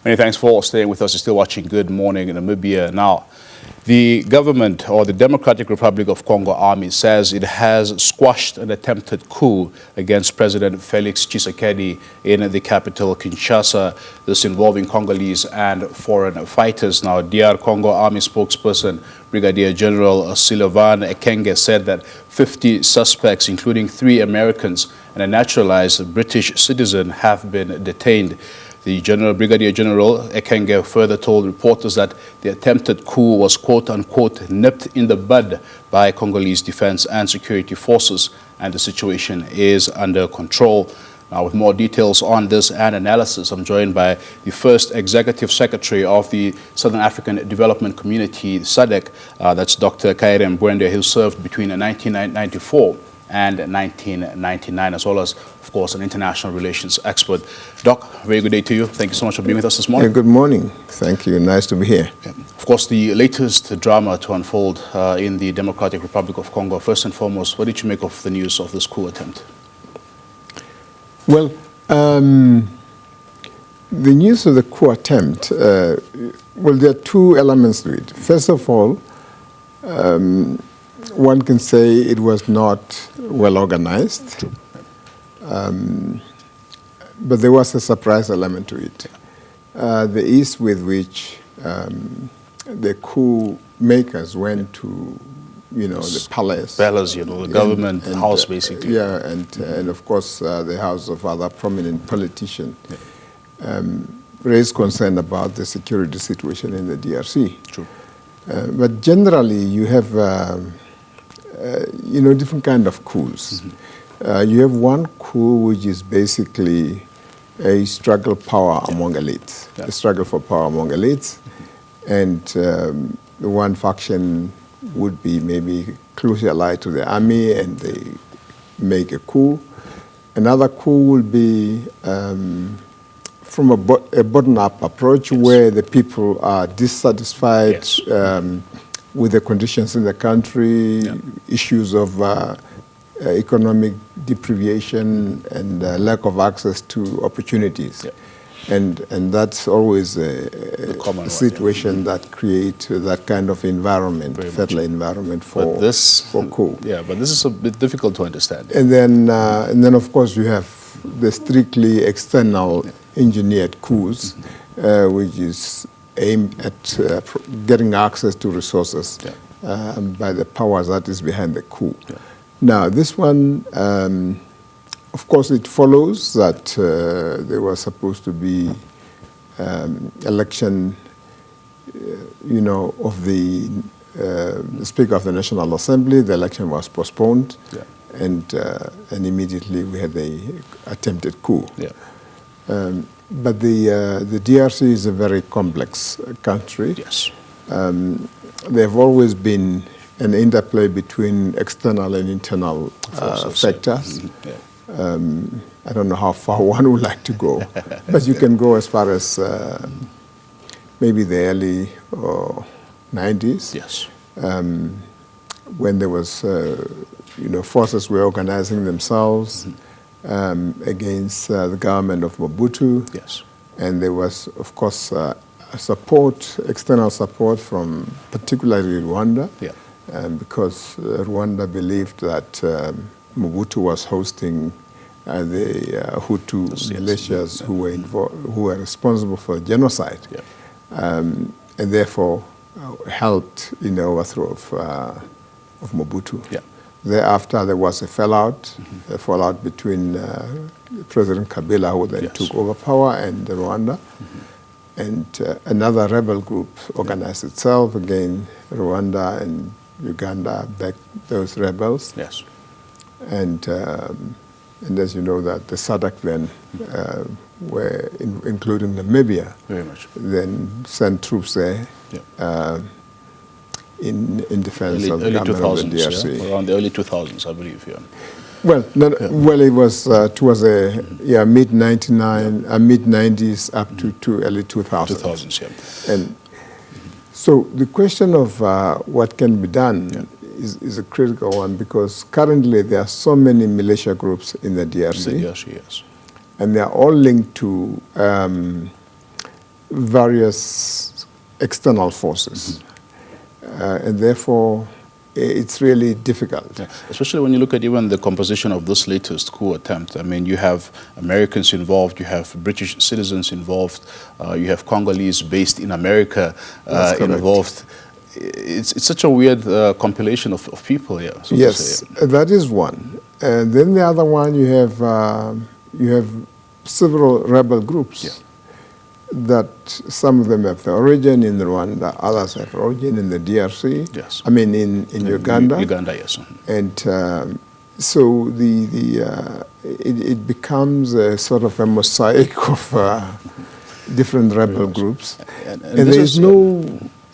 Many thanks for staying with us. You're still watching Good Morning in Namibia. Now, the government, or the Democratic Republic of Congo Army, says it has squashed an attempted coup against President Felix Tshisekedi in the capital, Kinshasa, this involving Congolese and foreign fighters. Now, DR Congo Army spokesperson Brigadier General Sylavin Ekenge said that 50 suspects, including 3 Americans and a naturalized British citizen, have been detained. The Brigadier General Ekenge further told reporters that the attempted coup was quote-unquote nipped in the bud by Congolese defense and security forces, and the situation is under control. Now, with more details on this and analysis, I'm joined by the first Executive Secretary of the Southern African Development Community, SADC, that's Dr. Kaire Mbwende, who served between 1994 and 1999, as well as, of course, an international relations expert. Doc, very good day to you. Thank you so much for being with us this morning. Yeah, good morning. Thank you. Nice to be here. Yeah. Of course, the latest drama to unfold in the Democratic Republic of Congo. First and foremost, what did you make of the news of this coup attempt? Well, the news of the coup attempt, well, there are 2 elements to it. First of all, one can say it was not well organized, but there was a surprise element to it. The ease with which the coup makers went to, the palace. Palace, the government house, basically. Yeah, and of course the house of other prominent politicians raised concern about the security situation in the DRC. True. But generally, you have different kind of coups. You have one coup which is basically a struggle power among elites, a struggle for power among elites, and the one faction would be maybe closely allied to the army and they make a coup. Another coup will be from a bottom-up approach where the people are dissatisfied with the conditions in the country, issues of economic deprivation and lack of access to opportunities. And that's always a situation that creates that kind of environment, fertile environment for coup. Yeah, but this is a bit difficult to understand. And then of course, you have the strictly external engineered coups, which is aimed at getting access to resources by the powers that is behind the coup. Now, this one, of course, it follows that there was supposed to be election, of the Speaker of the National Assembly. The election was postponed, and immediately we had the attempted coup. But the DRC is a very complex country. Yes. There have always been an interplay between external and internal factors. I don't know how far one would like to go, but you can go as far as maybe the early 90s. Yes. When there was, forces were organizing themselves against the government of Mobutu. Yes. And there was, of course, external support from particularly Rwanda, because Rwanda believed that Mobutu was hosting the Hutu militias who were responsible for genocide, and therefore helped in the overthrow of Mobutu. Thereafter, there was a fallout between President Kabila, who then took over power, and Rwanda. And another rebel group organized itself. Again, Rwanda and Uganda backed those rebels. Yes. And as you know, that the SADC then were, including Namibia, very much, then sent troops there. In defense of the government of the DRC. Around the early 2000s, I believe, Well, well, it was towards mid-90s up to early 2000s. 2000s, And so the question of what can be done is a critical one, because currently there are so many militia groups in the DRC. Yes. And they are all linked to various external forces. And therefore, it's really difficult. Yeah. Especially when you look at even the composition of this latest coup attempt. I mean, you have Americans involved, you have British citizens involved, you have Congolese based in America involved. It's such a weird compilation of people here. So yes, that is one. And then the other one, you have several rebel groups that some of them have the origin in Rwanda, others have origin in the DRC. Yes. I mean, in Uganda. Uganda, yes. And so it becomes a sort of a mosaic of different rebel groups. And there is no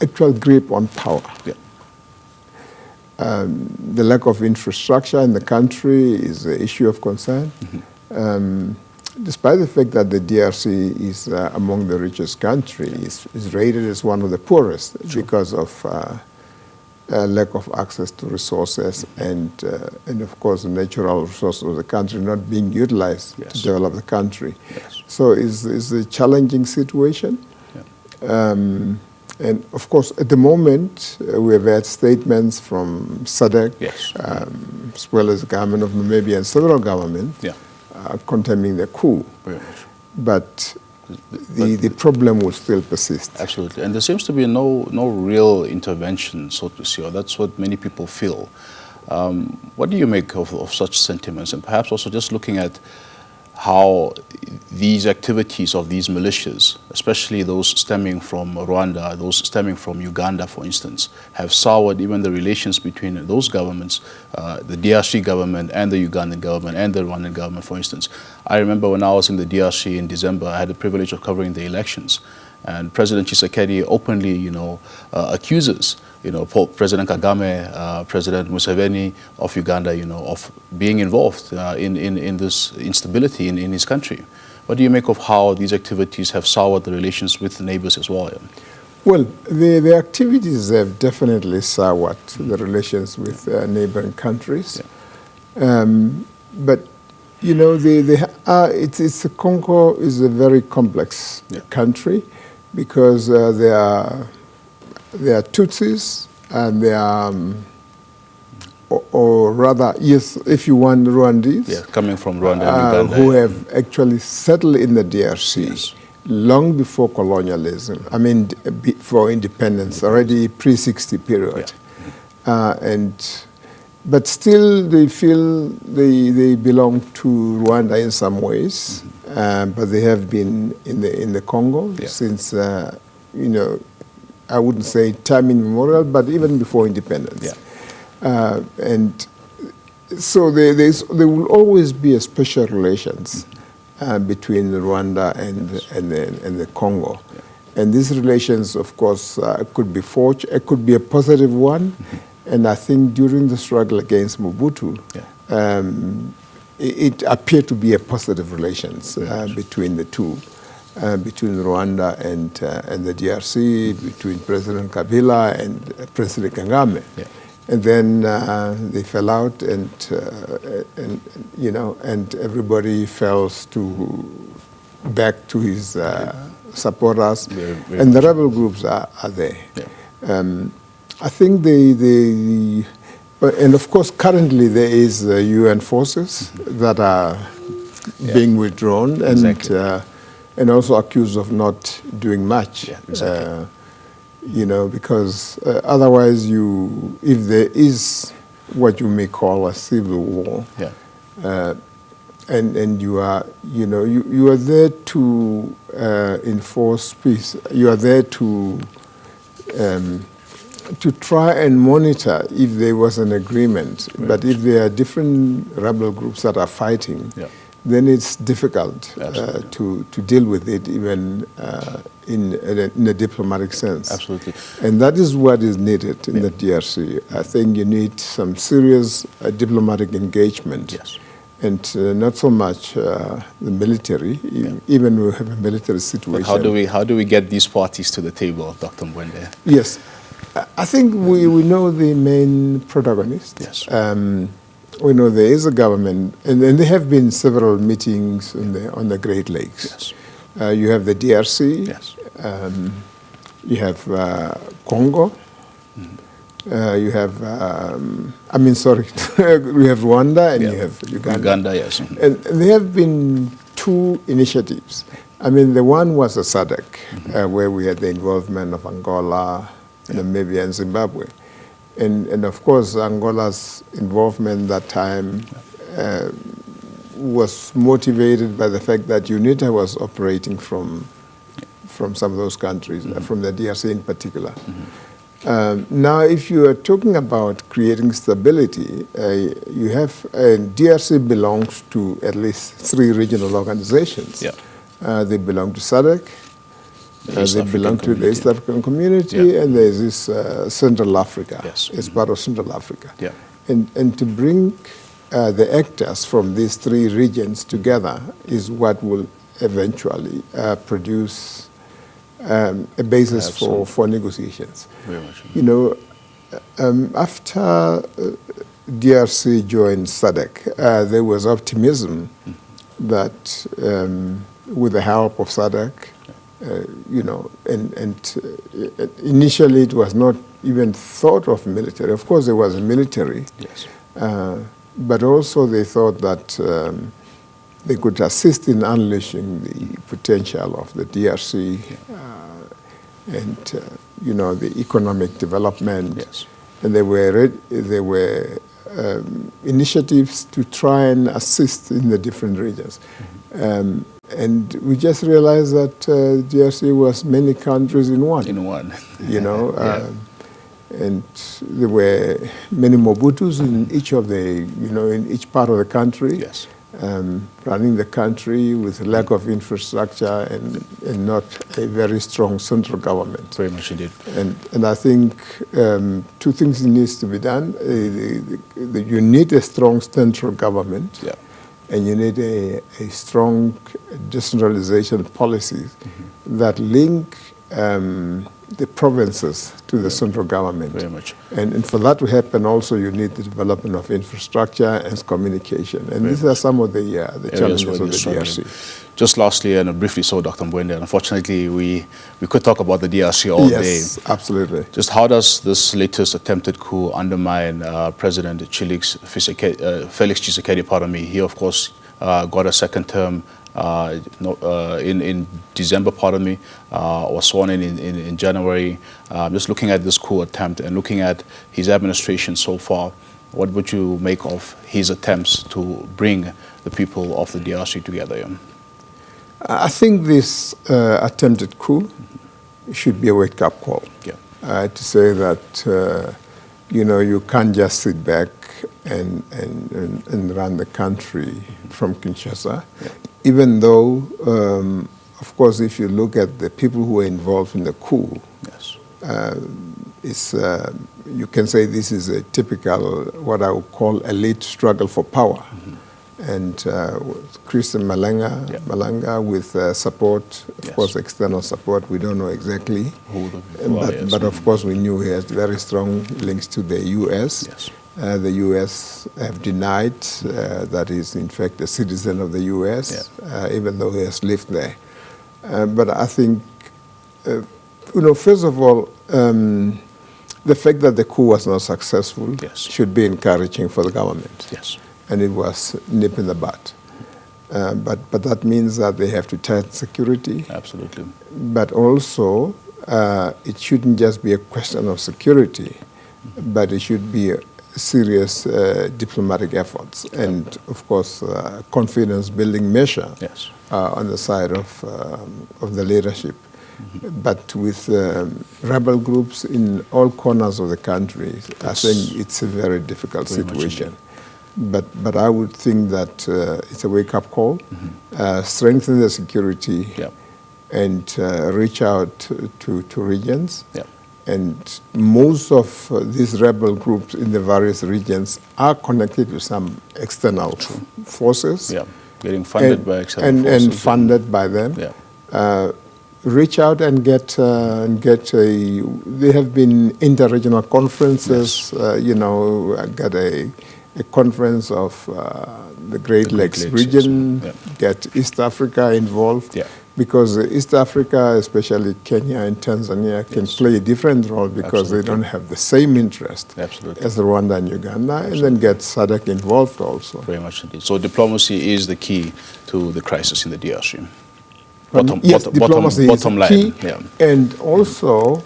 actual grip on power. Yeah. The lack of infrastructure in the country is an issue of concern. Despite the fact that the DRC is among the richest countries, is rated as one of the poorest because of lack of access to resources and of course, the natural resources of the country not being utilized to develop the country. Yes. So it's a challenging situation. Yeah. And of course, at the moment, we have had statements from SADC, as well as the government of Namibia and several governments condemning the coup. But the problem will still persist. Absolutely. And there seems to be no real intervention, so to say, or that's what many people feel. What do you make of such sentiments? And perhaps also just looking at how these activities of these militias, especially those stemming from Rwanda, those stemming from Uganda, for instance, have soured even the relations between those governments, the DRC government and the Ugandan government and the Rwandan government, for instance. I remember when I was in the DRC in December, I had the privilege of covering the elections. And President Tshisekedi openly, accuses, President Kagame, President Museveni of Uganda, of being involved in this instability in his country. What do you make of how these activities have soured the relations with the neighbors as well? Well, the activities have definitely soured the relations with neighboring countries. But Congo is a very complex country because there are Tutsis and there are, or rather, yes, if you want, Rwandese. Coming from Rwanda and Uganda. Who have actually settled in the DRC long before colonialism. I mean, for independence, already pre-60 period. But still, they feel they belong to Rwanda in some ways, but they have been in the Congo since I wouldn't say time immemorial, but even before independence. And so there will always be a special relations between Rwanda and the Congo. And these relations, of course, could be forged. It could be a positive one. And I think during the struggle against Mobutu, it appeared to be a positive relations between the two, between Rwanda and the DRC, between President Kabila and President Kagame. And then they fell out, and everybody fell back to his supporters, and the rebel groups are there. I think and of course currently there is UN forces that are being withdrawn and also accused of not doing much. Because otherwise if there is what you may call a civil war, and you are there to enforce peace. You are there to try and monitor if there was an agreement. But if there are different rebel groups that are fighting, then it's difficult to deal with it, even in a diplomatic sense. Absolutely. And that is what is needed in the DRC. I think you need some serious diplomatic engagement. And not so much the military, even we have a military situation. But how do we get these parties to the table, Dr. Mwende? Yes. I think we know the main protagonists. We know there is a government, and there have been several meetings on the Great Lakes. You have the DRC, You have Congo. You have, sorry, you have Rwanda and you have Uganda. Uganda, yes. And there have been two initiatives. The one was a SADC, where we had the involvement of Angola, Namibia, and Zimbabwe. And of course, Angola's involvement that time was motivated by the fact that UNITA was operating from some of those countries, from the DRC in particular. Now, if you are talking about creating stability, you have DRC belongs to at least 3 regional organizations. Yeah. They belong to SADC, they belong to the East African Community, and there is this Central Africa. Yes. It's part of Central Africa. Yeah. And to bring the actors from these 3 regions together is what will eventually produce a basis for negotiations. Very much. After DRC joined SADC, there was optimism that with the help of SADC, initially it was not even thought of military. Of course, there was a military, yes, but also they thought that they could assist in unleashing the potential of the DRC and the economic development. yes. And there were initiatives to try and assist in the different regions. And we just realized that DRC was many countries in one. In one. And there were many Mobutus in each of the, in each part of the country. Yes. Running the country with lack of infrastructure and not a very strong central government. Very much indeed. And I think 2 things needs to be done. You need a strong central government, yeah, and you need a strong decentralization policy that link the provinces to the central government. Very much. And for that to happen, also you need the development of infrastructure and communication. And these are some of the challenges of the DRC. Just lastly, and briefly so, Dr. Mbwende, unfortunately, we could talk about the DRC all day. Yes, absolutely. Just how does this latest attempted coup undermine President Felix Tshisekedi, He, of course, got a second term in December, was sworn in January. Just looking at this coup attempt and looking at his administration so far, what would you make of his attempts to bring the people of the DRC together? I think this attempted coup should be a wake-up call. Yeah. To say that you can't just sit back and run the country from Kinshasa, even though, of course, if you look at the people who were involved in the coup, yes, you can say this is a typical, what I would call, elite struggle for power. And Christian Malanga with support, of course, external support, we don't know exactly. But of course, we knew he has very strong links to the U.S. Yes. The U.S. have denied that he's in fact a citizen of the U.S., even though he has lived there. But I think, first of all, the fact that the coup was not successful should be encouraging for the government. Yes. And it was nip in the bud. But that means that they have to tighten security. Absolutely. But also, it shouldn't just be a question of security, but it should be serious diplomatic efforts and, of course, confidence-building measure on the side of the leadership. But with rebel groups in all corners of the country, I think it's a very difficult situation. But I would think that it's a wake-up call, strengthen the security, and reach out to regions. And most of these rebel groups in the various regions are connected to some external forces. Getting funded by external forces. And funded by them. Reach out and get there have been inter-regional conferences, got a conference of the Great Lakes region, get East Africa involved. because East Africa, especially Kenya and Tanzania, can play a different role because they don't have the same interest as Rwanda and Uganda, and then get SADC involved also. Very much indeed. So diplomacy is the key to the crisis in the DRC. Diplomacy is bottom key, line. and also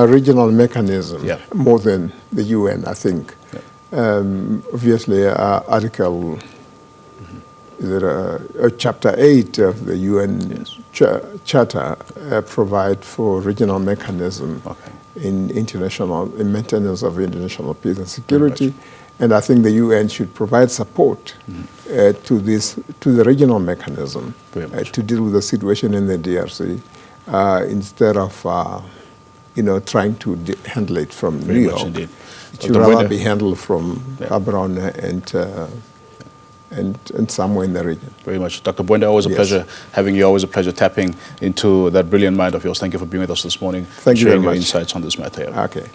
regional mechanism more than the UN, I think. Obviously, Article Chapter 8 of the UN Charter provide for regional mechanism in maintenance of international peace and security, and I think the UN should provide support to the regional mechanism to deal with the situation in the DRC instead of trying to handle it from New York. It should rather be handled from Cabron and somewhere in the region. Very much. Dr. Bwende, always a pleasure having you, always a pleasure tapping into that brilliant mind of yours. Thank you for being with us this morning. Thank you very much. Sharing your insights on this matter. Okay.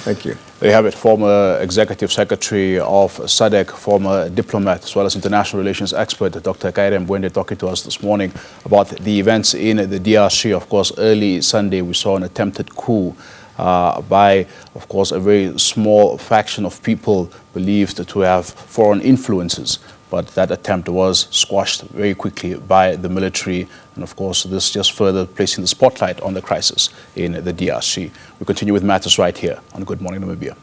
Thank you. There you have it, former Executive Secretary of SADC, former diplomat, as well as international relations expert, Dr. Kaire Mbwende, talking to us this morning about the events in the DRC. Of course, early Sunday, we saw an attempted coup by, of course, a very small faction of people believed to have foreign influences. But that attempt was squashed very quickly by the military. And of course, this just further placing the spotlight on the crisis in the DRC. We continue with matters right here on Good Morning Namibia.